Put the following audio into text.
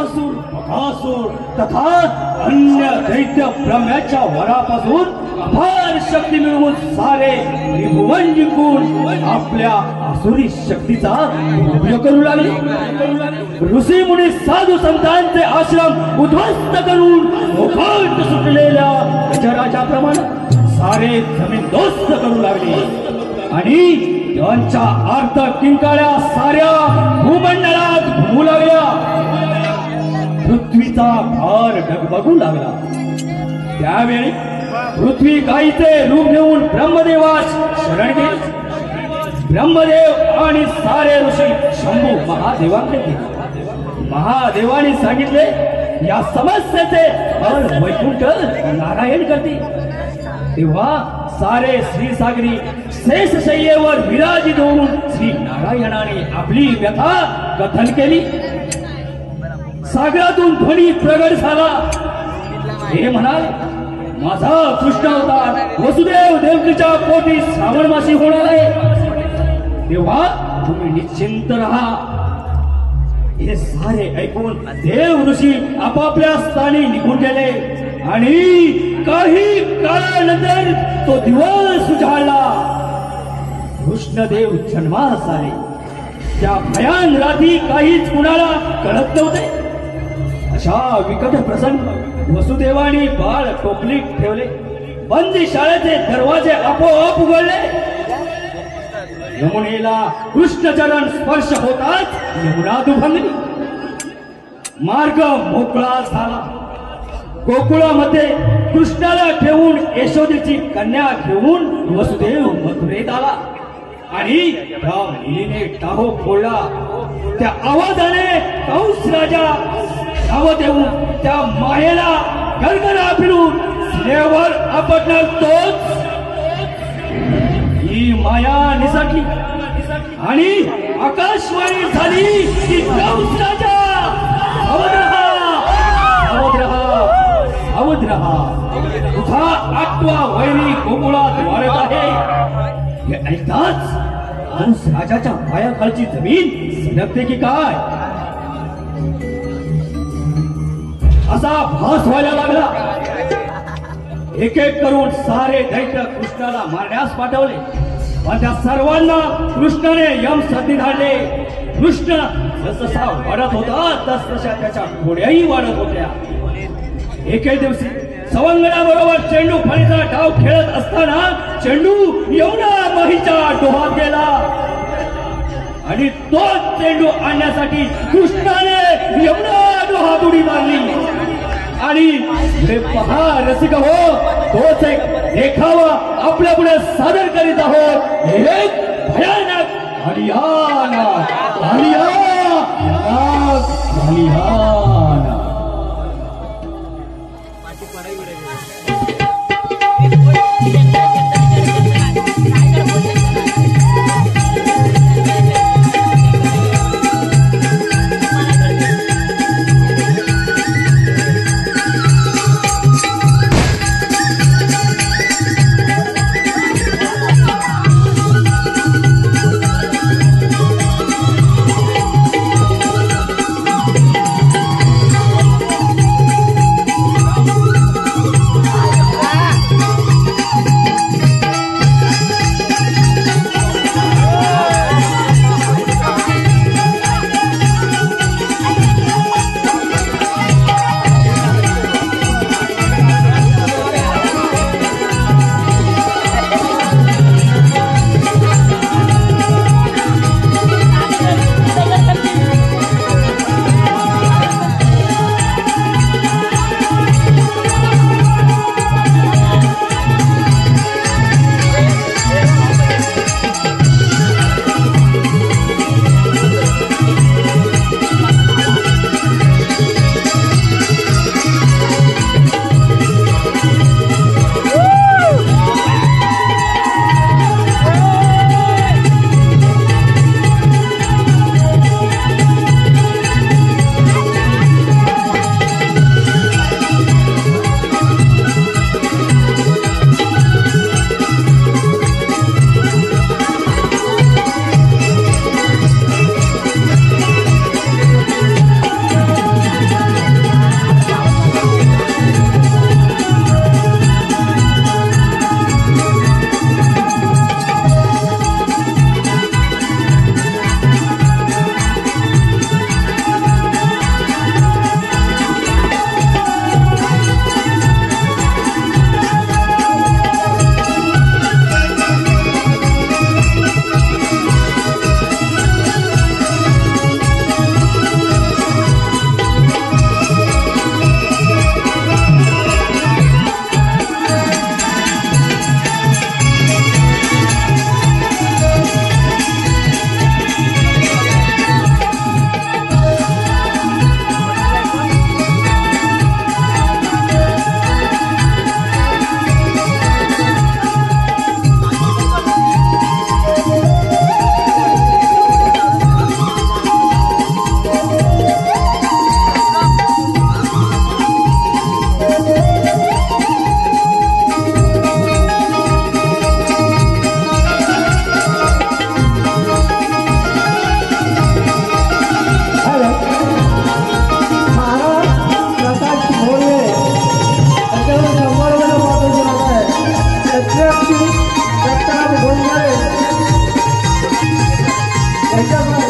असुर बकासुर तथा अन्य दैत्य ब्रह्म्याच्या वरापासून अपार शक्ती मिळवून सारे त्रिभुवन जिंकून आपल्या असुरी शक्तीचा उपयोग करू लागले। ऋषी मुनी साधू संतांचे आश्रम उद्ध्वस्त करून मोकाट सुटलेल्या गजराजाप्रमाणे सारे जमीनदोस्त करू लागले आणि त्यांच्या अर्ध किंकाळ्या साऱ्या भूमंडळात घुमू लागल्या। पृथ्वीचा भार डगमगू लागला। त्यावेळी पृथ्वी गायीचे रूप घेऊन ब्रह्मदेवास शरण गेली। ब्रह्मदेव आणि सारे ऋषी शंभू महादेवांकडे गेले। महादेवाने सांगितले, या समस्येचे हर वैकुंठ नारायण करते। तेव्हा सारे श्रीसागरी शेषशय्येवर विराजित होऊन श्री नारायणाने आपली व्यथा कथन केली। सागरातून ध्वनी प्रगट झाला। हे म्हणाले, माझा कृष्ण अवतार वसुदेव देवकीच्या पोटी श्रावण मासी होणार आहे, तेव्हा तुम्ही निश्चिंत राहा। हे सारे ऐकून देव ऋषी आपापल्या स्थानी निघून गेले आणि काही काळानंतर तो दिवस उजाडला। कृष्णदेव जन्मास आले। त्या भयान रात्री काहीच कुणाला कळत नव्हते। अशा विकट प्रसंग वसुदेवाने बाळ टोपलीत ठेवले। बंदी शाळेचे दरवाजे आपोआप उघडले। यमुनेला कृष्णचरण स्पर्श होताच यमुना दुभंगली। मार्ग मोकळा झाला। गोकुळामध्ये कृष्णाला ठेवून यशोदेची कन्या घेऊन वसुदेव मथुरेत आला आणि त्या मुलीने टाहो फोडला। त्या आवाजाने कंस राजा धाव देऊन त्या मायेला गरगरा फिरून सिनेवर आपटणार तोच ही माया निसटली आणि आकाशवाणी झाली की कंस राजा अवध रहा, तुझा आठवा वैरी गोकुळात वाढत आहे। हे ऐकताच कंस राजाच्या पायाखालची जमीन सलगते की काय असा भास व्हायला लागला। एक एक करून सारे दैत्य कृष्णाला मारण्यास पाठवले, पण त्या सर्वांना कृष्णाने यम सती धाडले। कृष्ण जसा वाढत होता तसतशा त्याच्या घोड्याही वाढत होत्या। एके दिवशी सवंगड्याबरोबर चेंडू फळीचा डाव खेळत असताना चेंडू यमुना माहीच्या डोहात गेला आणि तोच चेंडू आणण्यासाठी कृष्णाने यमुना डोहात उडी मारली। आणि हे पहा रसिक हो, तोच एक देखावा आपल्या पुढे सादर करीत आहोत। एक भयानक हरियाणा बोलणारे त्यांच्याकडून